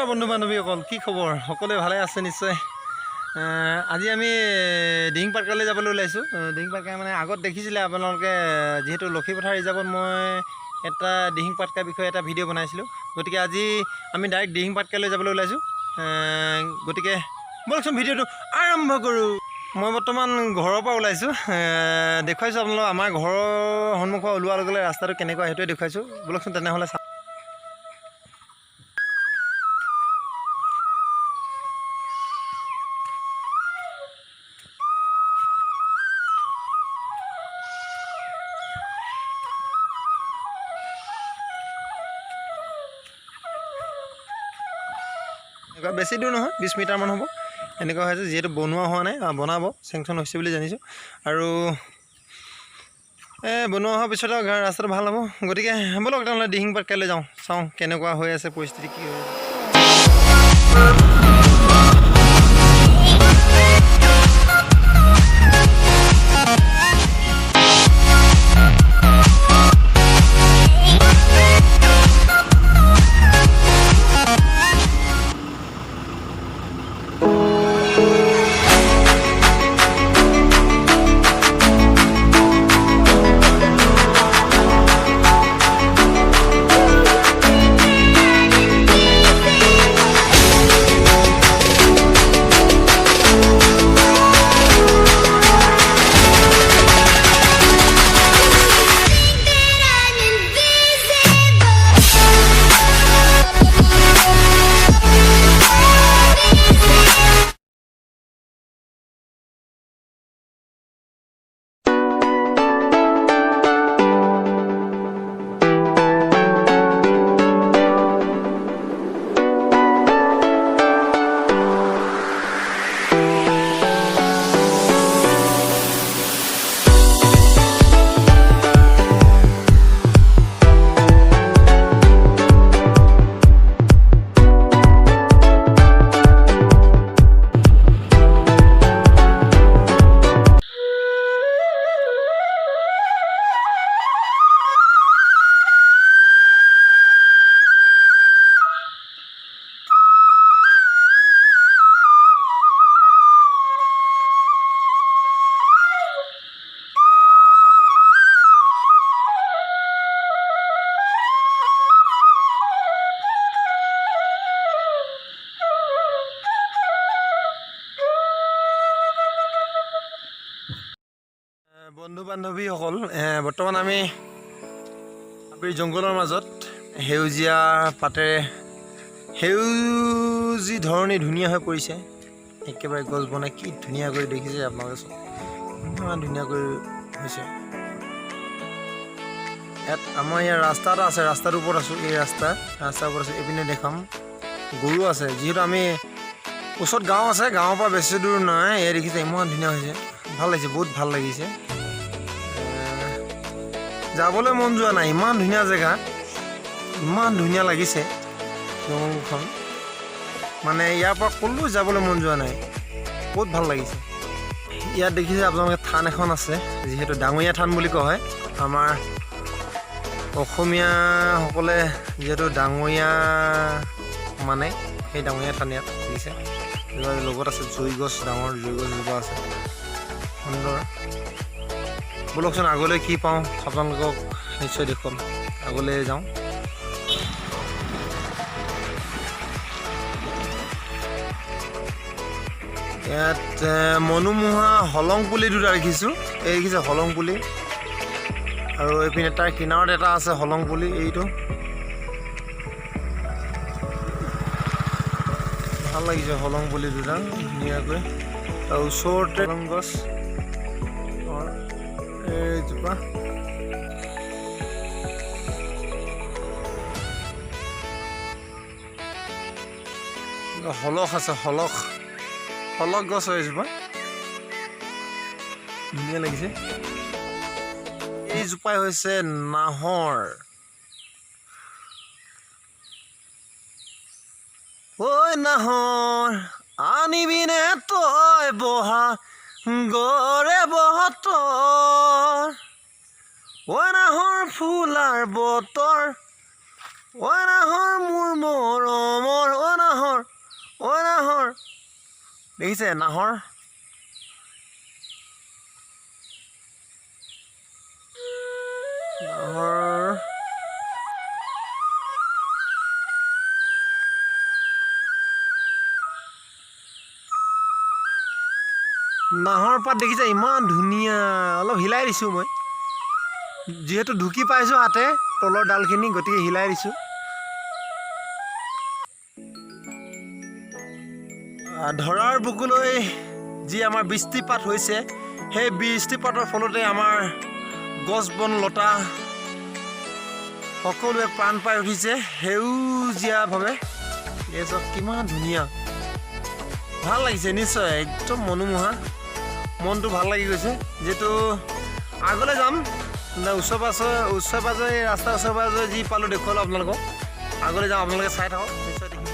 বন্ধু বান্ধৱীসকল কি খবৰ সকলোৱে ভালে আছে নিশ্চয় আজি আমি দিহিং পাৰ্কলৈ যাবলৈ ওলাইছোঁ দিহিং পাৰ্ক মানে আগত দেখিছিলে আপোনালোকে যেহেতু লক্ষীপথাৰ ৰিজাৰ্ভত মই এটা দিহিং পাৰ্কৰ বিষয়ে এটা ভিডিঅ' বনাইছিলোঁ গতিকে আজি আমি ডাইৰেক্ট দিহিং পাৰ্কলৈ যাবলৈ ওলাইছোঁ গতিকে বলকচোন ভিডিঅ'টো আৰম্ভ কৰোঁ মই বৰ্তমান ঘৰৰ পৰা ওলাইছোঁ দেখুৱাইছোঁ আপোনালোক আমাৰ ঘৰৰ সন্মুখৰ ওলোৱাৰ লগে লগে ৰাস্তাটো কেনেকুৱা সেইটোৱে দেখুৱাইছোঁ বলকচোন তেনেহ'লে বেছি দূৰ নহয় 20 মিটাৰমান হ'ব এনেকুৱা হৈছে যেহেতু বনোৱা হোৱা নাই বনাব চেংচন হৈছে বুলি জানিছোঁ আৰু বনোৱা হোৱাৰ পিছত ৰাস্তাটো ভাল হ'ব গতিকে বলক তেনেহ'লে দিহিং পাৰ্কলৈ যাওঁ চাওঁ কেনেকুৱা হৈ আছে পৰিস্থিতি কি হৈ আছে বন্ধু বান্ধৱীসকল বৰ্তমান আমি জংঘলৰ মাজত সেউজীয়া পাতেৰে সেউজী ধৰণী ধুনীয়া হৈ পৰিছে একেবাৰে গছ বনাই কি ধুনীয়াকৈ দেখিছে আপোনালোকে চব ইমান ধুনীয়াকৈ হৈছে ইয়াত আমাৰ ইয়াৰ ৰাস্তা এটা আছে ৰাস্তাৰ ওপৰত আছোঁ এই ৰাস্তাৰ ওপৰত আছোঁ এইপিনে দেখাম গৰু আছে যিহেতু আমি ওচৰত গাঁও আছে গাঁৱৰ পৰা বেছি দূৰ নহয় এয়া দেখিছে ইমান ধুনীয়া হৈছে ভাল লাগিছে বহুত ভাল লাগিছে যাবলৈ মন যোৱা নাই ইমান ধুনীয়া জেগা ইমান ধুনীয়া লাগিছে জংঘলখন মানে ইয়াৰ পৰা ক'লৈও যাবলৈ মন যোৱা নাই বহুত ভাল লাগিছে ইয়াত দেখিছে আপোনালোকে থান এখন আছে যিহেতু ডাঙৰীয়া থান বুলি কোৱা হয় আমাৰ অসমীয়াসকলে যিহেতু ডাঙৰীয়া মানে সেই ডাঙৰীয়া থান ইয়াত দেখিছে লগত আছে জুই গছ ডাঙৰ জুই গছ এজোপা আছে সুন্দৰ বলকচোন আগলৈ কি পাওঁ আপোনালোকক নিশ্চয় দেখুৱাম আগলৈ যাওঁ ইয়াত মনোমোহা হলং পুলি দুটা দেখিছোঁ এই দেখিছে হলং পুলি আৰু এইপিনে তাৰ কিনাৰত এটা আছে হলং পুলি এইটো ভাল লাগিছে হলং পুলি দুটা ধুনীয়াকৈ আৰু ওচৰতে হলং গছ এইজোপা হলখ আছে হলখ গছ হয় এজোপা ধুনীয়া লাগিছে এইজোপাই হৈছে নাহৰ ঐ নাহৰ আনিবিনে তই বহা গৰে বহতৰ ঐ নাহৰ ফুলাৰ বতৰ নাহৰ মোৰ মৰমৰ নাহৰ দেখিছে নাহৰ নাহৰ পাত দেখিছে ইমান ধুনীয়া অলপ হিলাই দিছোঁ মই যিহেতু ঢুকি পাইছোঁ হাতে তলৰ ডালখিনি গতিকে হিলাই দিছোঁ ধৰাৰ বুকুলৈ যি আমাৰ বৃষ্টিপাত হৈছে সেই বৃষ্টিপাতৰ ফলতে আমাৰ গছ বন লতা সকলোৱে প্ৰাণ পাই উঠিছে সেউজীয়াভাৱে এই চব কিমান ধুনীয়া ভাল লাগিছে নিশ্চয় একদম মনোমোহা মনটো ভাল লাগি গৈছে যিহেতু আগলৈ যাম ওচৰে পাজৰে ৰাস্তাৰ ওচৰে পাজৰে যি পালোঁ দেখুৱালোঁ আপোনালোকক আগলৈ যাম আপোনালোকে চাই থাকক নিশ্চয় দেখিম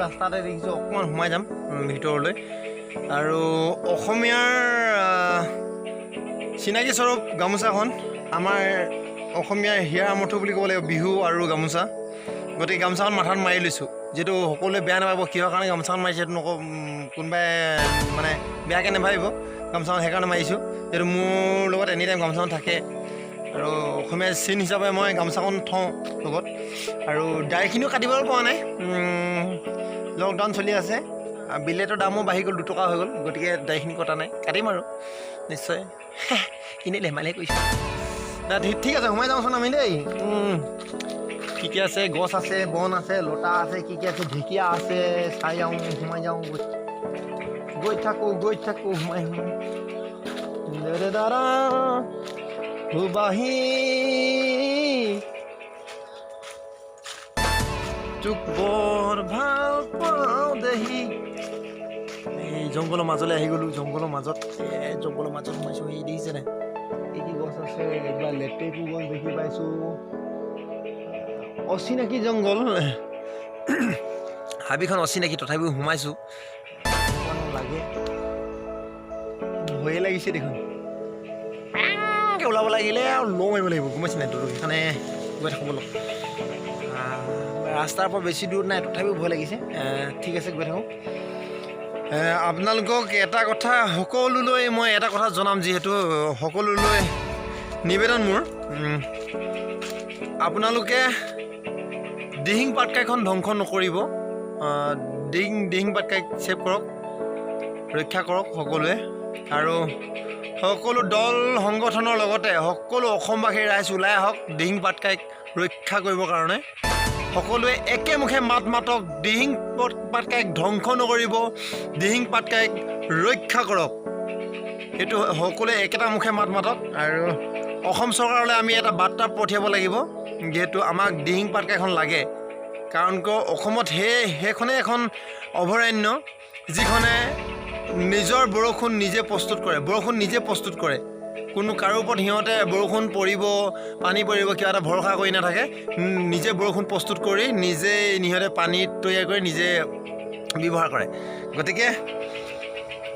ৰাস্তাতে দেখিছোঁ অকণমান সোমাই যাম ভিতৰলৈ আৰু অসমীয়াৰ চিনাকি স্বৰূপ গামোচাখন আমাৰ অসমীয়াৰ হিয়াৰ আমঠু বুলি ক'ব লাগিব বিহু আৰু গামোচা গতিকে গামোচাখন মাথাত মাৰি লৈছোঁ যিহেতু সকলোৱে বেয়া নাপাব কিহৰ কাৰণে গামোচাখন মাৰিছে সেইটো কোনোবাই মানে বেয়াকৈ নাভাবিব গামোচাখন সেইকাৰণে মাৰিছোঁ যিহেতু মোৰ লগত এনি টাইম গামোচাখন থাকে আৰু অসমীয়া চিন হিচাপে মই গামোচাখন থওঁ লগত আৰু দাইখিনিও কাটিবলৈ পোৱা নাই লকডাউন চলি আছে বিলেটৰ দামো বাঢ়ি গ'ল 2 টকা হৈ গ'ল গতিকে দাইখিনি কটা নাই কাটিম আৰু নিশ্চয় এনেই ধেমালি কৰিছোঁ ঠিক আছে সোমাই যাওঁচোন আমি দেই কি কি আছে গছ আছে বন আছে লতা আছে কি কি আছে ঢেকীয়া আছে চাই যাওঁ সোমাই যাওঁ গৈ থাকোঁ সোমাই দাদা সুবাহি তোক বৰ ভাল পাওঁ দেহি এই জংঘলৰ মাজলৈ আহি গ'লোঁ জংঘলৰ মাজত সোমাইছোঁ এই দেখিছেনে এই কি গছ আছে এইবিলাক লেটেকু গছ দেখি পাইছোঁ অচিনাকি জংঘল হাবিখন অচিনাকি তথাপিও সোমাইছোঁ লাগে ভয়ে লাগিছে দেখোন ওলাব লাগিলে আৰু ল' মাৰিব লাগিব গম পাইছে নাই তোৰ সেইকাৰণে গৈ থাকোঁ বলক ৰাস্তাৰ পৰা বেছি দূৰ নাই তথাপিও ভয় লাগিছে ঠিক আছে গৈ থাকোঁ আপোনালোকক এটা কথা সকলোলৈ মই এটা কথা জনাম যিহেতু সকলোলৈ নিবেদন মোৰ আপোনালোকে দিহিং পাটকাইখন ধ্বংস নকৰিব দিহিং পাটকাইক ছেভ কৰক ৰক্ষা কৰক সকলোৱে আৰু সকলো দল সংগঠনৰ লগতে সকলো অসমবাসীৰ ৰাইজ ওলাই আহক দিহিং পাটকাইক ৰক্ষা কৰিবৰ কাৰণে সকলোৱে একেমুখে মাত মাতক দিহিং পাটকাইক ধ্বংস নকৰিব দিহিং পাটকাইক ৰক্ষা কৰক সেইটো সকলোৱে একেটা মুখে মাত মাতক আৰু অসম চৰকাৰলৈ আমি এটা বাৰ্তা পঠিয়াব লাগিব যিহেতু আমাক দিহিং পাটকাইখন লাগে কাৰণ কিয় অসমত সেইখনেই এখন অভয়াৰণ্য যিখনে নিজৰ বৰষুণ নিজে প্ৰস্তুত কৰে কোনো কাৰো ওপৰত সিহঁতে বৰষুণ পৰিব পানী পৰিব কিবা এটা ভৰসা কৰি নাথাকে নিজে বৰষুণ প্ৰস্তুত কৰি নিজেই সিহঁতে পানী তৈয়াৰ কৰি নিজে ব্যৱহাৰ কৰে গতিকে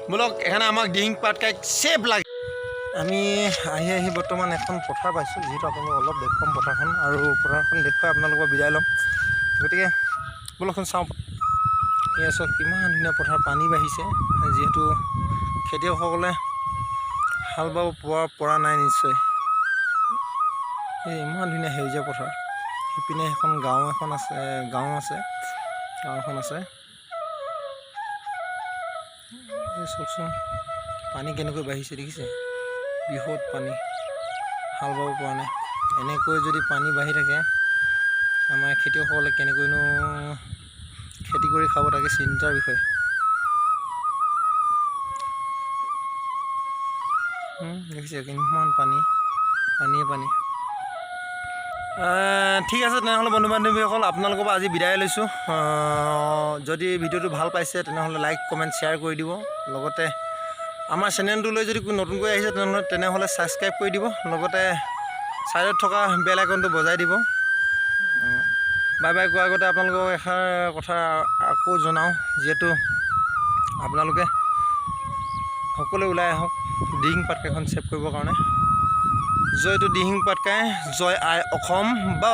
বোলক এখানে আমাক দিহিং পাটকাইক ছেভ লাগে আমি আহি বৰ্তমান এখন পথাৰ পাইছোঁ যিহেতু আপোনালোকক অলপ দেখুৱাম পথাৰখন আৰু পথাৰখন দেখুৱাই আপোনালোকক বিদায় ল'ম গতিকে বোলকখন চাওঁ এয়া চব কিমান ধুনীয়া পথাৰ পানী বাঢ়িছে যিহেতু খেতিয়কসকলে হাল বাব পৰা নাই নিশ্চয় এই ইমান ধুনীয়া সেউজীয়া পথাৰ। সিপিনে এখন গাঁও আছে গাঁও এখন আছে। এই চাওকচোন পানী কেনেকৈ বাঢ়িছে দেখিছে, বৃহৎ পানী, হাল বাব পৰা নাই। এনেকৈ যদি পানী বাঢ়ি থাকে আমাৰ খেতিয়কসকলে কেনেকৈনো খেতি কৰি খাব, তাকে চিন্তাৰ বিষয়। দেখিছে কিমান পানীয়ে পানী। ঠিক আছে তেনেহ'লে বন্ধু বান্ধৱীসকল, আপোনালোকৰ পৰা আজি বিদায় লৈছোঁ। যদি ভিডিঅ'টো ভাল পাইছে তেনেহ'লে লাইক কমেণ্ট শ্বেয়াৰ কৰি দিব। লগতে আমাৰ চেনেলটোলৈ যদি নতুনকৈ আহিছে তেনেহ'লে ছাবস্ক্ৰাইব কৰি দিব। লগতে ছাইডত থকা বেল আইকনটো বজাই দিব। বাই বাই কোৱাৰ আগতে আপোনালোকক এষাৰ কথা আকৌ জনাওঁ, যিহেতু আপোনালোকে সকলোৱে ওলাই আহক দিহিং পাটকাইখন ছেভ কৰিবৰ কাৰণে। জয়টো দিহিং পাটকাই, জয় আই অসম বা